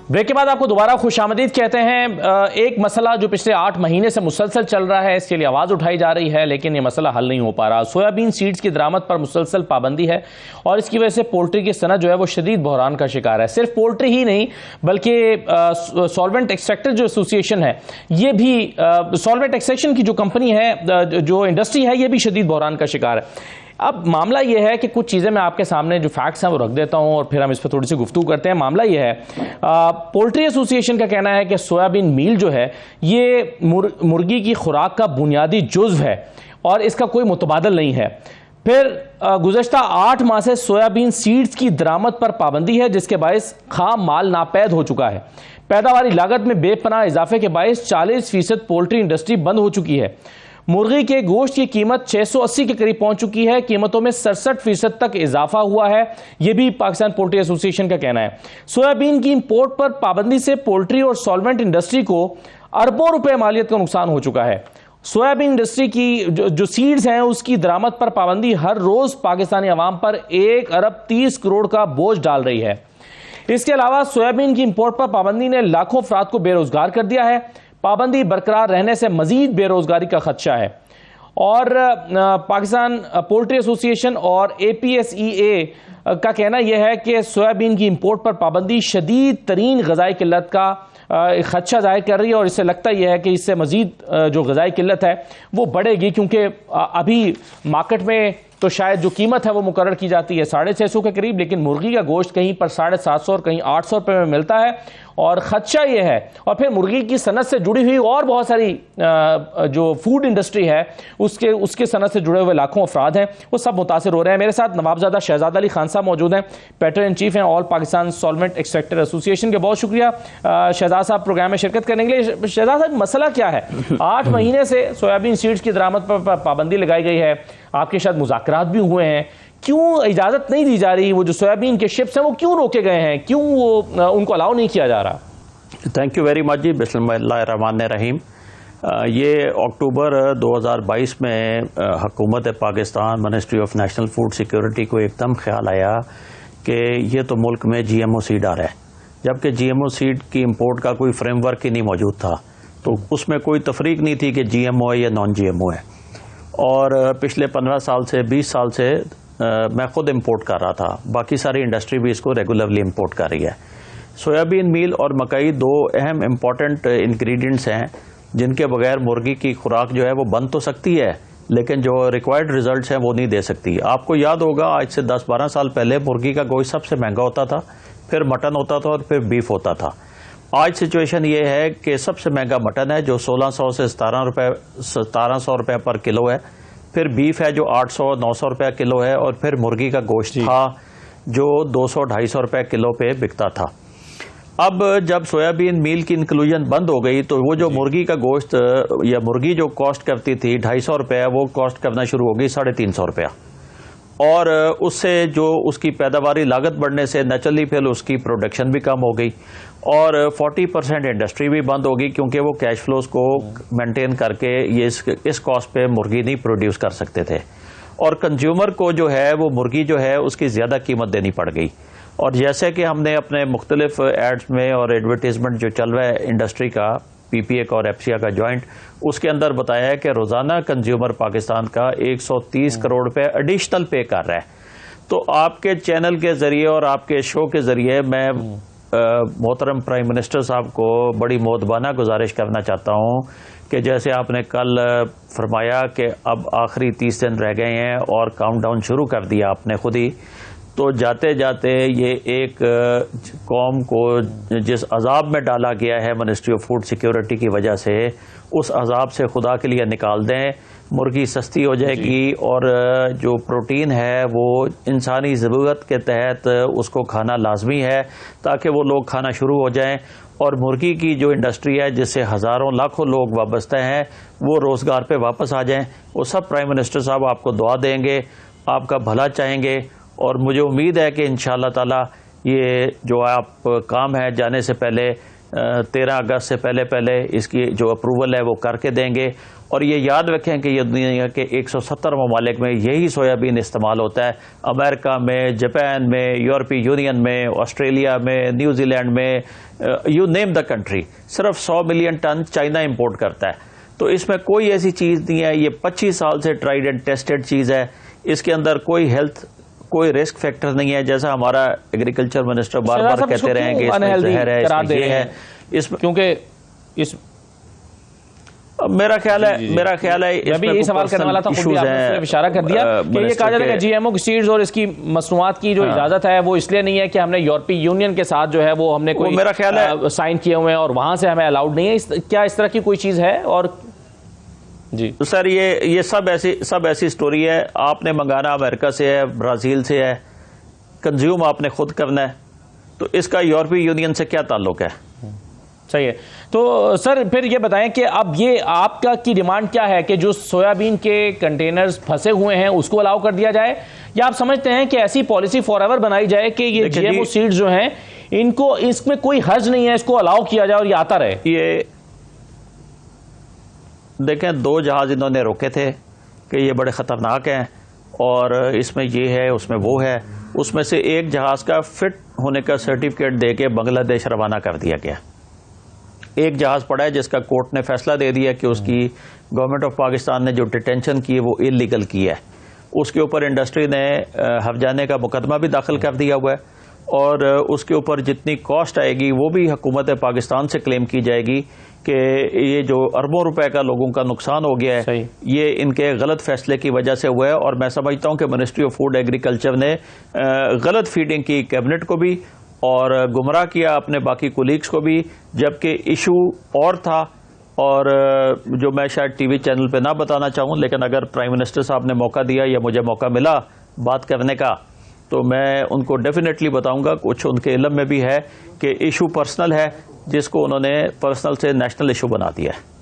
ब्रेक के बाद आपको दोबारा खुशामदीद कहते हैं। एक मसला जो पिछले 8 महीने से मुसलसल चल रहा है, इसके लिए आवाज़ उठाई जा रही है, लेकिन ये मसला हल नहीं हो पा रहा। सोयाबीन सीड्स की दरामद पर मुसलसल पाबंदी है, और इसकी वजह से पोल्ट्री की सनत जो है वो शदीद बहरान का शिकार है। सिर्फ पोल्ट्री ही नहीं, बल्कि सॉल्वेंट एक्सट्रैक्टर जो एसोसिएशन है, ये भी सॉल्वेंट एक्सट्रैक्शन की जो कंपनी है, जो इंडस्ट्री है, ये भी शदीद बहरान का शिकार है। अब मामला यह है कि कुछ चीज़ें मैं आपके सामने जो फैक्ट्स हैं वो रख देता हूं, और फिर हम इस पर थोड़ी सी गुफ्तगू करते हैं। मामला यह है, पोल्ट्री एसोसिएशन का कहना है कि सोयाबीन मील जो है ये मुर्गी की खुराक का बुनियादी जुज़्व है, और इसका कोई मुतबादल नहीं है। फिर गुज़श्ता 8 माह से सोयाबीन सीड्स की दरामद पर पाबंदी है, जिसके बायस खाम माल नापैद हो चुका है। पैदावारी लागत में बेपनाह इजाफे के बायस 40% पोल्ट्री इंडस्ट्री बंद हो चुकी है। मुर्गी के गोश्त की कीमत 680 के करीब पहुंच चुकी है। कीमतों में 67% तक इजाफा हुआ है, यह भी पाकिस्तान पोल्ट्री एसोसिएशन का कहना है। सोयाबीन की इंपोर्ट पर पाबंदी से पोल्ट्री और सॉल्वेंट इंडस्ट्री को अरबों रुपए मालियत का नुकसान हो चुका है। सोयाबीन इंडस्ट्री की जो सीड्स हैं उसकी दरामद पर पाबंदी हर रोज पाकिस्तानी अवाम पर 1 अरब 30 करोड़ का बोझ डाल रही है। इसके अलावा सोयाबीन की इंपोर्ट पर पाबंदी ने लाखों अफराद को बेरोजगार कर दिया है। पाबंदी बरकरार रहने से मजीद बेरोजगारी का खदशा है। और पाकिस्तान पोल्ट्री एसोसिएशन और APSEA का कहना यह है कि सोयाबीन की इंपोर्ट पर पाबंदी शदीद तरीन ग़ज़ाई किल्लत का खदशा जाहिर कर रही है, और इससे लगता यह है कि इससे मजीद जो ग़ज़ाई किल्लत है वो बढ़ेगी, क्योंकि अभी मार्केट में तो शायद जो कीमत है वो मुकर्रर की जाती है 650 के करीब, लेकिन मुर्गी का गोश्त कहीं पर 750 और कहीं 800 रुपये में मिलता है। और खदशा ये है, और फिर मुर्गी की सनत से जुड़ी हुई और बहुत सारी जो फूड इंडस्ट्री है उसके सनत से जुड़े हुए लाखों अफराद हैं, वो सब मुतासिर हो रहे हैं। मेरे साथ नवाबजादा शहजाद अली खान साहब मौजूद हैं, पेटर इन चीफ हैं all Pakistan solvent extractor association के। बहुत शुक्रिया शहजाद साहब प्रोग्राम में शिरकत करने के लिए। शहजाद साहब, मसला क्या है? 8 महीने से सोयाबीन सीड्स की दरामद पर पाबंदी लगाई गई है, आपके साथ मुज़ाकरात भी हुए हैं, क्यों इजाज़त नहीं दी जा रही? वो जो सोयाबीन के शिप्स हैं वो क्यों रोके गए हैं, क्यों वो उनको अलाउ नहीं किया जा रहा? थैंक यू वेरी मच जी। बिस्मिल्लाहिर्रहमानिर्रहीम। ये अक्टूबर 2022 में हुकूमत Pakistan ministry of national food security को एकदम ख्याल आया कि ये तो मुल्क में GMO सीड आ रहा है, जबकि GMO सीड की इंपोर्ट का कोई फ्रेमवर्क ही नहीं मौजूद था। तो उसमें कोई तफरीक नहीं थी कि GMO है या नॉन GMO है। और पिछले 15 साल से 20 साल से मैं खुद इंपोर्ट कर रहा था, बाकी सारी इंडस्ट्री भी इसको रेगुलरली इंपोर्ट कर रही है। सोयाबीन मील और मकई 2 अहम इम्पॉर्टेंट इंग्रेडिएंट्स हैं जिनके बगैर मुर्गी की खुराक जो है वो बन तो सकती है, लेकिन जो रिक्वायर्ड रिजल्ट्स हैं वो नहीं दे सकती। आपको याद होगा आज से 10-12 साल पहले मुर्गी का गोश्त सबसे महंगा होता था, फिर मटन होता था और फिर बीफ होता था। आज सिचुएशन ये है कि सबसे महंगा मटन है जो 1600 से 1700 रुपये पर किलो है, फिर बीफ है जो 800-900 रुपये किलो है, और फिर मुर्गी का गोश्त था जो 200-250 रुपये किलो पे बिकता था। अब जब सोयाबीन मील की इंक्लूजन बंद हो गई तो वो जो मुर्गी का गोश्त या मुर्गी जो कॉस्ट करती थी 250 रुपये, वो कॉस्ट करना शुरू हो गई 350 रुपया। और उससे जो उसकी पैदावारी लागत बढ़ने से नेचुरली फिर उसकी प्रोडक्शन भी कम हो गई, और 40% इंडस्ट्री भी बंद हो गई, क्योंकि वो कैश फ्लोज को मेंटेन करके ये इस कॉस्ट पे मुर्गी नहीं प्रोड्यूस कर सकते थे। और कंज्यूमर को जो है वो मुर्गी जो है उसकी ज़्यादा कीमत देनी पड़ गई। और जैसे कि हमने अपने मुख्तलिफ एड्स में और एडवर्टीजमेंट जो चल रहा है इंडस्ट्री का, PPA का और FCA का जॉइंट, उसके अंदर बताया है कि रोज़ाना कंज्यूमर पाकिस्तान का 130 करोड़ रुपए एडिशनल पे कर रहा है। तो आपके चैनल के ज़रिए और आपके शो के ज़रिए मैं मोहतरम प्राइम मिनिस्टर साहब को बड़ी मोहतबाना गुजारिश करना चाहता हूँ कि जैसे आपने कल फरमाया कि अब आखिरी 30 दिन रह गए हैं और काउंटडाउन शुरू कर दिया आपने खुद ही, तो जाते जाते ये एक कौम को जिस अजाब में डाला गया है मिनिस्ट्री ऑफ फूड सिक्योरिटी की वजह से, उस अजाब से खुदा के लिए निकाल दें। मुर्गी सस्ती हो जाएगी और जो प्रोटीन है वो इंसानी ज़रूरत के तहत उसको खाना लाजमी है ताकि वो लोग खाना शुरू हो जाएं। और मुर्गी की जो इंडस्ट्री है जिससे हज़ारों लाखों लोग वाबस्ता हैं वो रोज़गार पे वापस आ जाएं। वो सब प्राइम मिनिस्टर साहब आपको दुआ देंगे, आपका भला चाहेंगे और मुझे उम्मीद है कि इंशाअल्लाह ताला ये जो आप काम है जाने से पहले 13 अगस्त से पहले इसकी जो अप्रूवल है वो करके देंगे। और ये याद रखें कि ये दुनिया के 170 ममालिक में यही सोयाबीन इस्तेमाल होता है, अमेरिका में, जापान में, यूरोपीय यूनियन में, ऑस्ट्रेलिया में, न्यूजीलैंड में, यू नेम द कंट्री। सिर्फ 100 मिलियन टन चाइना इंपोर्ट करता है। तो इसमें कोई ऐसी चीज़ नहीं है, ये 25 साल से ट्राइड एंड टेस्टेड चीज़ है, इसके अंदर कोई हेल्थ कोई रिस्क फैक्टर नहीं है। जैसा हमारा एग्रीकल्चर मिनिस्टर बार बार कहते रहे कि इसमें जहर है, इसमें ये है, इसमें क्योंकि इस मेरा ख्याल है मैं भी यही सवाल करने वाला था, खुद भी आपने इशारा कर दिया कि ये कहा जाता है कि जीएमओ की सीड्स और इसकी मसनूआत की जो इजाजत है वो इसलिए नहीं है कि हमने यूरोपीय यूनियन के साथ जो है वो हमने कोई मेरा ख्याल है साइन किए हुए हैं और वहां से हमें अलाउड नहीं है। क्या इस तरह की कोई चीज है? और जी तो सर ये सब ऐसी स्टोरी है। आपने मंगाना अमेरिका से है, ब्राजील से है, कंज्यूम आपने खुद करना है, तो इसका यूरोपीय यूनियन से क्या ताल्लुक है? सही है। तो सर फिर ये बताएं कि अब ये आपका की डिमांड क्या है कि जो सोयाबीन के कंटेनर्स फंसे हुए हैं उसको अलाउ कर दिया जाए, या आप समझते हैं कि ऐसी पॉलिसी फॉरएवर बनाई जाए कि ये जीएमओ सीड्स जो हैं इनको इसमें कोई हर्ज नहीं है, इसको अलाउ किया जाए और ये आता रहे? ये देखें, 2 जहाज इन्होंने रोके थे कि ये बड़े ख़तरनाक हैं और इसमें ये है उसमें वो है। उसमें से एक जहाज़ का फिट होने का सर्टिफिकेट दे के बांग्लादेश रवाना कर दिया गया। एक जहाज़ पड़ा है जिसका कोर्ट ने फैसला दे दिया कि उसकी गवर्नमेंट ऑफ पाकिस्तान ने जो डिटेंशन की है वो इलीगल की है। उसके ऊपर इंडस्ट्री ने हर्जाने का मुकदमा भी दाखिल कर दिया हुआ है और उसके ऊपर जितनी कॉस्ट आएगी वो भी हुकूमत पाकिस्तान से क्लेम की जाएगी कि ये जो अरबों रुपए का लोगों का नुकसान हो गया है ये इनके गलत फैसले की वजह से हुआ है। और मैं समझता हूं कि मिनिस्ट्री ऑफ फूड एग्रीकल्चर ने गलत फीडिंग की कैबिनेट को भी और गुमराह किया अपने बाकी कोलीग्स को भी, जबकि इशू और था। और जो मैं शायद टीवी चैनल पे ना बताना चाहूं, लेकिन अगर प्राइम मिनिस्टर साहब ने मौका दिया या मुझे मौका मिला बात करने का तो मैं उनको डेफिनेटली बताऊंगा। कुछ उनके इल्म में भी है कि इशू पर्सनल है जिसको उन्होंने पर्सनल से नेशनल इशू बना दिया है।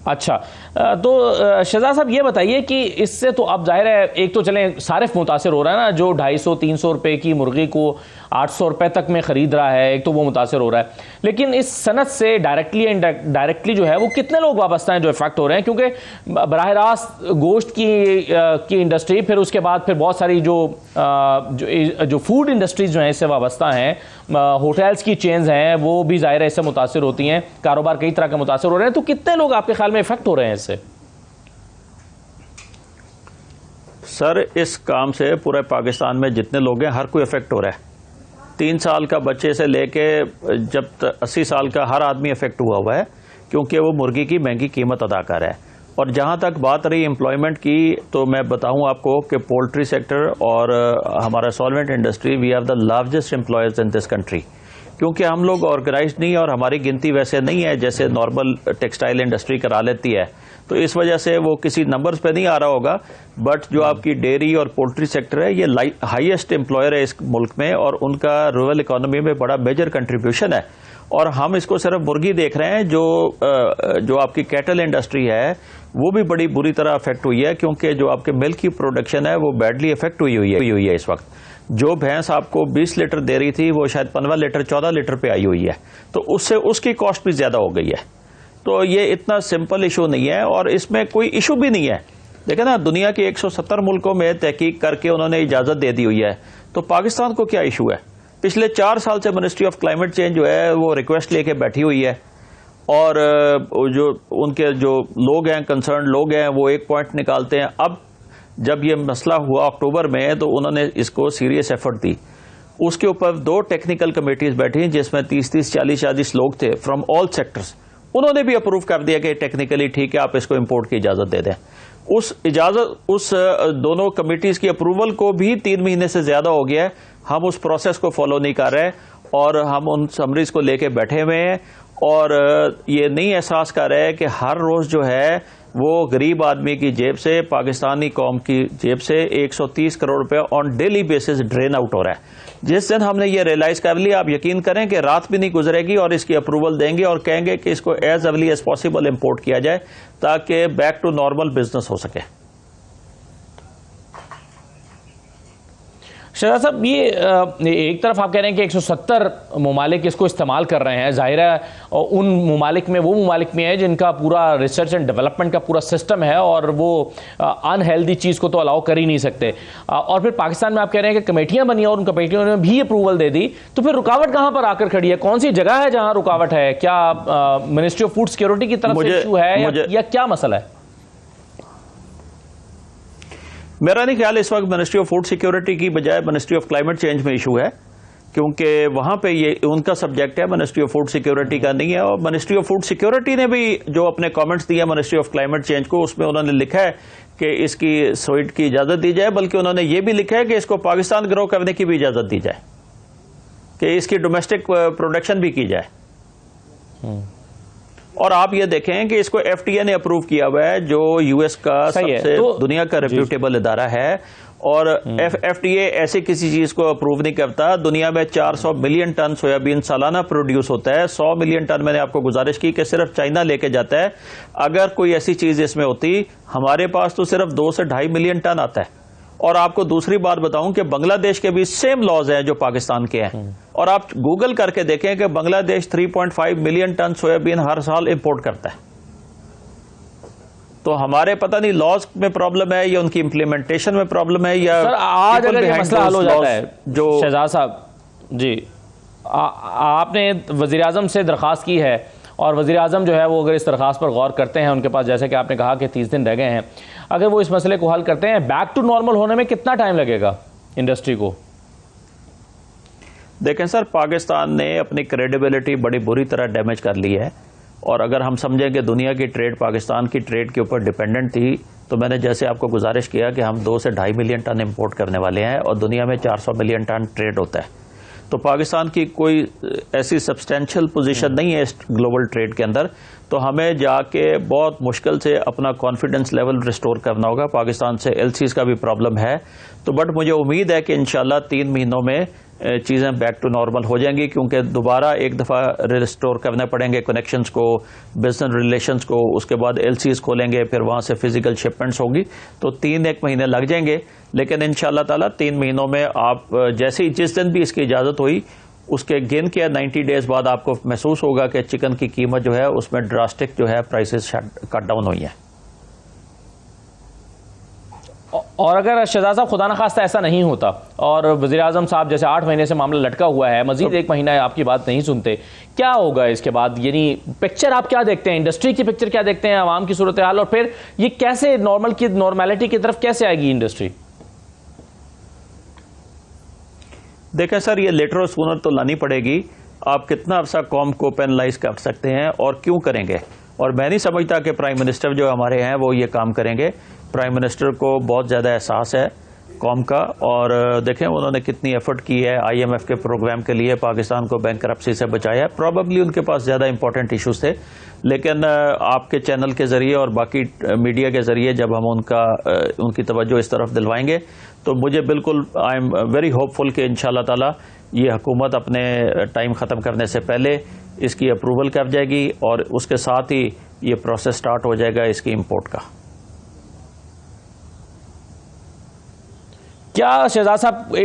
अच्छा, तो शहजाद साहब ये बताइए कि इससे तो अब जाहिर है एक तो चलें सारिफ मुतासिर हो रहा है ना, जो 250-300 रुपए की मुर्गी को 800 रुपए तक में खरीद रहा है, एक तो वो मुतासिर हो रहा है। लेकिन इस सनत से डायरेक्टली जो है वो कितने लोग वाबस्ता हैं जो इफेक्ट हो रहे हैं? क्योंकि बराह रास्त गोश्त की इंडस्ट्री, फिर उसके बाद फिर बहुत सारी जो फूड इंडस्ट्रीज जो हैं इससे वाबस्ता हैं, होटल्स की चेन्स हैं, वो भी जाहिर है इससे मुतासिर होती हैं, कारोबार कई तरह के मुतासिर हो रहे हैं। तो कितने लोग आपके ख्याल में इफेक्ट हो रहे हैं इससे? सर, इस काम से पूरे पाकिस्तान में जितने लोग हैं हर कोई इफेक्ट हो रहा है। 3 साल का बच्चे से लेके जब 80 साल का हर आदमी इफेक्ट हुआ है, क्योंकि वो मुर्गी की महंगी कीमत अदा कर रहा है। और जहां तक बात रही एम्प्लॉयमेंट की, तो मैं बताऊं आपको कि पोल्ट्री सेक्टर और हमारा solvent industry, we have the largest employers in this country. क्योंकि हम लोग ऑर्गेनाइज नहीं और हमारी गिनती वैसे नहीं है जैसे नॉर्मल टेक्सटाइल इंडस्ट्री करा लेती है, तो इस वजह से वो किसी नंबर्स पे नहीं आ रहा होगा। बट जो आपकी डेयरी और पोल्ट्री सेक्टर है, ये हाईएस्ट एम्प्लॉयर है इस मुल्क में और उनका रूरल इकोनॉमी में बड़ा मेजर कंट्रीब्यूशन है। और हम इसको सिर्फ मुर्गी देख रहे हैं, जो आपकी कैटल इंडस्ट्री है वो भी बड़ी बुरी तरह अफेक्ट हुई है, क्योंकि जो आपके मिल्क की प्रोडक्शन है वो बैडली अफेक्ट हुई है इस वक्त। जो भैंस आपको 20 लीटर दे रही थी वो शायद 15 लीटर 14 लीटर पे आई हुई है, तो उससे उसकी कॉस्ट भी ज्यादा हो गई है। तो ये इतना सिंपल इशू नहीं है और इसमें कोई इशू भी नहीं है। देखिए ना, दुनिया के 170 मुल्कों में तहकीक करके उन्होंने इजाजत दे दी हुई है, तो पाकिस्तान को क्या इशू है? पिछले 4 साल से मिनिस्ट्री ऑफ क्लाइमेट चेंज जो है वो रिक्वेस्ट लेके बैठी हुई है और जो उनके जो लोग हैं, कंसर्न लोग हैं, वो एक पॉइंट निकालते हैं। अब जब ये मसला हुआ अक्टूबर में तो उन्होंने इसको सीरियस एफर्ट दी। उसके ऊपर 2 टेक्निकल कमेटीज बैठी जिसमें 30-30, 40-40 लोग थे फ्रॉम ऑल सेक्टर्स। उन्होंने भी अप्रूव कर दिया कि टेक्निकली ठीक है, आप इसको इंपोर्ट की इजाजत दे दें। उस दोनों कमिटीज की अप्रूवल को भी 3 महीने से ज्यादा हो गया है। हम उस प्रोसेस को फॉलो नहीं कर रहे और हम उन समरीज को लेके बैठे हुए हैं और ये नहीं एहसास कर रहे हैं कि हर रोज जो है वो गरीब आदमी की जेब से, पाकिस्तानी कौम की जेब से 130 करोड़ रुपए on daily basis drain out हो रहा है। जिस दिन हमने ये रियलाइज कर लिया, आप यकीन करें कि रात भी नहीं गुजरेगी और इसकी अप्रूवल देंगे और कहेंगे कि इसको as early as possible import किया जाए ताकि बैक टू नॉर्मल बिजनेस हो सके। शहजाद साहब, ये एक तरफ आप कह रहे हैं कि 170 ममालिक इसको इस्तेमाल कर रहे हैं, जाहिर है उन ममालिक में वो ममालिक में है जिनका पूरा रिसर्च एंड डेवलपमेंट का पूरा सिस्टम है और वो अनहेल्दी चीज़ को तो अलाउ कर ही नहीं सकते। और फिर पाकिस्तान में आप कह रहे हैं कि कमेटियां बनी और उन कमेटियों ने भी अप्रूवल दे दी, तो फिर रुकावट कहाँ पर आकर खड़ी है? कौन सी जगह है जहाँ रुकावट है? क्या मिनिस्ट्री ऑफ फूड सिक्योरिटी की तरफ से इशू है या क्या मसला है? मेरा नहीं ख्याल इस वक्त मिनिस्ट्री ऑफ फूड सिक्योरिटी की बजाय मिनिस्ट्री ऑफ क्लाइमेट चेंज में इशू है, क्योंकि वहां पे ये उनका सब्जेक्ट है, मिनिस्ट्री ऑफ फूड सिक्योरिटी का नहीं है। और मिनिस्ट्री ऑफ फूड सिक्योरिटी ने भी जो अपने कमेंट्स दिए मिनिस्ट्री ऑफ क्लाइमेट चेंज को, उसमें उन्होंने लिखा है कि इसकी स्वीट की इजाजत दी जाए, बल्कि उन्होंने ये भी लिखा है कि इसको पाकिस्तान ग्रो करने की भी इजाजत दी जाए, कि इसकी डोमेस्टिक प्रोडक्शन भी की जाए। और आप ये देखें कि इसको एफटीए ने अप्रूव किया हुआ है, जो यूएस का सबसे दुनिया का रेप्यूटेबल इदारा है। और एफटीए ऐसी किसी चीज को अप्रूव नहीं करता। दुनिया में 400 मिलियन टन सोयाबीन सालाना प्रोड्यूस होता है। 100 मिलियन टन मैंने आपको गुजारिश की कि सिर्फ चाइना लेके जाता है। अगर कोई ऐसी चीज इसमें होती, हमारे पास तो सिर्फ 2 से 2.5 मिलियन टन आता है। और आपको दूसरी बात बताऊं कि बांग्लादेश के भी सेम लॉज हैं जो पाकिस्तान के हैं। और आप गूगल करके देखें कि बांग्लादेश 3.5 मिलियन टन सोयाबीन हर साल इंपोर्ट करता है। तो हमारे पता नहीं लॉज में प्रॉब्लम है या उनकी इंप्लीमेंटेशन में प्रॉब्लम है, या सर आज अगर ये मसला हल हो जाता है जो शहजाद साहब जी, आपने वजीर आजम से दरख्वास्त की है और वज़ीर आज़म जो है वो अगर इस दरख्वास्त पर गौर करते हैं, उनके पास जैसे कि आपने कहा कि 30 दिन रह गए हैं, अगर वो इस मसले को हल करते हैं, बैक टू नॉर्मल होने में कितना टाइम लगेगा इंडस्ट्री को? देखें सर, पाकिस्तान ने अपनी क्रेडिबिलिटी बड़ी बुरी तरह डैमेज कर ली है। और अगर हम समझें कि दुनिया की ट्रेड पाकिस्तान की ट्रेड के ऊपर डिपेंडेंट थी, तो मैंने जैसे आपको गुजारिश किया कि हम 2 से 2.5 मिलियन टन इंपोर्ट करने वाले हैं और दुनिया में 400 मिलियन टन ट्रेड होता है। तो पाकिस्तान की कोई ऐसी सब्सटेंशियल पोजीशन नहीं है इस ग्लोबल ट्रेड के अंदर। तो हमें जाके बहुत मुश्किल से अपना कॉन्फिडेंस लेवल रिस्टोर करना होगा। पाकिस्तान से एलसीज का भी प्रॉब्लम है। तो बट मुझे उम्मीद है कि इंशाल्लाह 3 महीनों में चीज़ें बैक टू नॉर्मल हो जाएंगी, क्योंकि दोबारा एक दफ़ा रिस्टोर करने पड़ेंगे कनेक्शंस को, बिजनेस रिलेशंस को, उसके बाद एलसीज खोलेंगे, फिर वहाँ से फिजिकल शिपमेंट्स होगी। तो 3-1 महीने लग जाएंगे, लेकिन इंशाल्लाह ताला 3 महीनों में आप जैसे ही जिस दिन भी इसकी इजाज़त हुई, उसके गिन के 90 डेज बाद आपको महसूस होगा कि चिकन की कीमत जो है उसमें ड्रास्टिक जो है प्राइसेस कट डाउन हुई है। और अगर शहजाद साहब खुदा न खास्ता ऐसा नहीं होता और वज़ीर आज़म साहब जैसे 8 महीने से मामला लटका हुआ है, मजीद 1 महीना आपकी बात नहीं सुनते, क्या होगा इसके बाद? यानी पिक्चर आप क्या देखते हैं, इंडस्ट्री की पिक्चर क्या देखते हैं, आवाम की सूरत हाल, और फिर ये कैसे नॉर्मेलिटी की तरफ कैसे आएगी इंडस्ट्री? देखें सर, ये लेटर और सूनर तो लानी पड़ेगी। आप कितना अरसा कौम को पेनलाइज कर सकते हैं और क्यों करेंगे? और मैं नहीं समझता कि प्राइम मिनिस्टर जो हमारे हैं वो ये काम करेंगे। प्राइम मिनिस्टर को बहुत ज़्यादा एहसास है कौम का, और देखें उन्होंने कितनी एफर्ट की है IMF के प्रोग्राम के लिए, पाकिस्तान को बैंकरप्सी से बचाया। प्रॉबेबली उनके पास ज़्यादा इंपॉर्टेंट इश्यूज थे, लेकिन आपके चैनल के ज़रिए और बाकी मीडिया के ज़रिए जब हम उनकी तवज्जो इस तरफ दिलवाएंगे, तो मुझे बिल्कुल आई एम वेरी होपफुल कि इंशाल्लाह ताला ये हुकूमत अपने टाइम ख़त्म करने से पहले इसकी अप्रूवल कर जाएगी और उसके साथ ही ये प्रोसेस स्टार्ट हो जाएगा इसकी इंपोर्ट का। क्या शहजाद साहब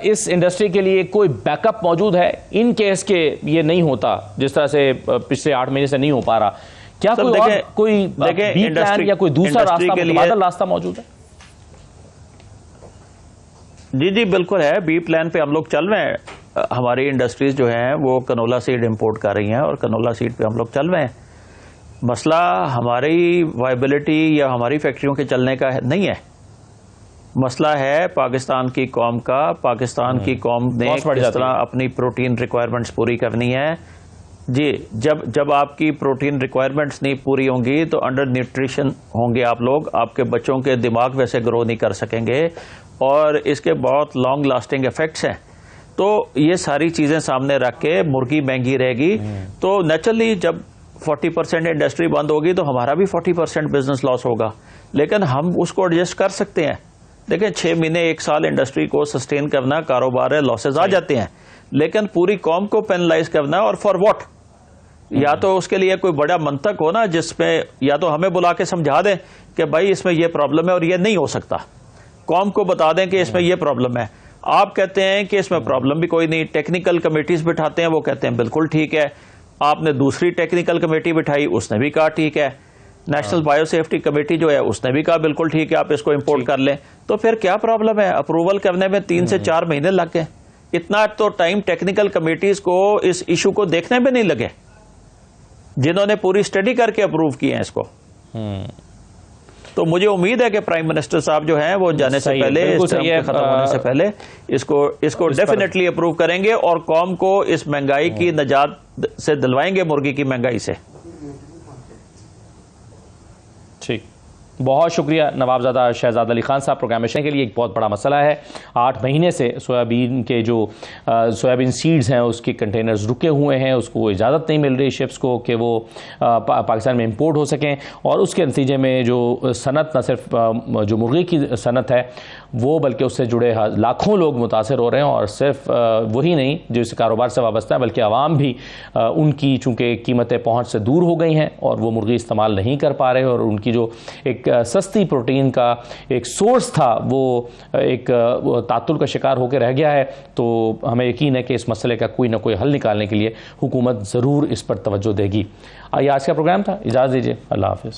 इस इंडस्ट्री के लिए कोई बैकअप मौजूद है इन केस के ये नहीं होता, जिस तरह से पिछले 8 महीने से नहीं हो पा रहा? क्या कोई बी प्लान या कोई दूसरा रास्ता मौजूद है? जी बिल्कुल है। बी प्लान पे हम लोग चल रहे हैं। हमारी इंडस्ट्रीज जो हैं वो कनोला सीड इंपोर्ट कर रही हैं और कनोला सीड पे हम लोग चल रहे हैं। मसला हमारी वायबिलिटी या हमारी फैक्ट्रियों के चलने का नहीं है, मसला है पाकिस्तान की कौम का। पाकिस्तान की कौम ने कॉस्ट बढ़ किस जाती तरह है। अपनी प्रोटीन रिक्वायरमेंट्स पूरी करनी है जी। जब आपकी प्रोटीन रिक्वायरमेंट्स नहीं पूरी होंगी तो अंडर न्यूट्रिशन होंगे आप लोग, आपके बच्चों के दिमाग वैसे ग्रो नहीं कर सकेंगे और इसके बहुत लॉन्ग लास्टिंग इफेक्ट्स हैं। तो ये सारी चीजें सामने रख के मुर्गी महंगी रहेगी तो नेचुरली जब 40% इंडस्ट्री बंद होगी तो हमारा भी 40% बिजनेस लॉस होगा, लेकिन हम उसको एडजस्ट कर सकते हैं। देखिए 6 महीने 1 साल इंडस्ट्री को सस्टेन करना कारोबार है, लॉसेज आ जाते हैं, लेकिन पूरी कौम को पेनलाइज करना और फॉर व्हाट? या तो उसके लिए कोई बड़ा मंतक हो ना जिसमें या तो हमें बुला के समझा दें कि भाई इसमें ये प्रॉब्लम है और ये नहीं हो सकता, कौम को बता दें कि इसमें ये प्रॉब्लम है। आप कहते हैं कि इसमें प्रॉब्लम भी कोई नहीं, टेक्निकल कमेटीज बिठाते हैं, वो कहते हैं बिल्कुल ठीक है। आपने दूसरी टेक्निकल कमेटी बिठाई, उसने भी कहा ठीक है। नेशनल बायो सेफ्टी कमेटी जो है उसने भी कहा बिल्कुल ठीक है, आप इसको इंपोर्ट कर लें। तो फिर क्या प्रॉब्लम है? अप्रूवल करने में 3 से 4 महीने लग गए। इतना तो टाइम टेक्निकल कमेटीज को इस इशू को देखने में नहीं लगे, जिन्होंने पूरी स्टडी करके अप्रूव किए हैं इसको। तो मुझे उम्मीद है कि प्राइम मिनिस्टर साहब जो हैं वो जाने से पहले, इस टर्म के खत्म होने से पहले इसको डेफिनेटली अप्रूव करेंगे और कौम को इस महंगाई की निजात से दिलवाएंगे, मुर्गी की महंगाई से। ठीक, बहुत शुक्रिया नवाबजादा शहजाद अली खान साहब। प्रोग्राम में के लिए एक बहुत बड़ा मसला है, 8 महीने से सोयाबीन के जो सोयाबीन सीड्स हैं उसके कंटेनर्स रुके हुए हैं, उसको इजाज़त नहीं मिल रही शिप्स को कि वो पाकिस्तान में इंपोर्ट हो सकें, और उसके नतीजे में जो सनत, न सिर्फ जो मुर्गी की सनत है वो बल्कि उससे जुड़े लाखों लोग मुतासर हो रहे हैं, और सिर्फ वही नहीं जो इस कारोबार से वाबस्ता है बल्कि आवाम भी उनकी चूँकि कीमतें पहुँच से दूर हो गई हैं और वो मुर्गी इस्तेमाल नहीं कर पा रहे, और उनकी जो एक सस्ती प्रोटीन का एक सोर्स था वो एक तातुल का शिकार होकर रह गया है। तो हमें यकीन है कि इस मसले का कोई ना कोई हल निकालने के लिए हुकूमत ज़रूर इस पर तवज्जो देगी। आइए, आज का प्रोग्राम था, इजाज़त दीजिए, अल्लाह हाफ़िज़।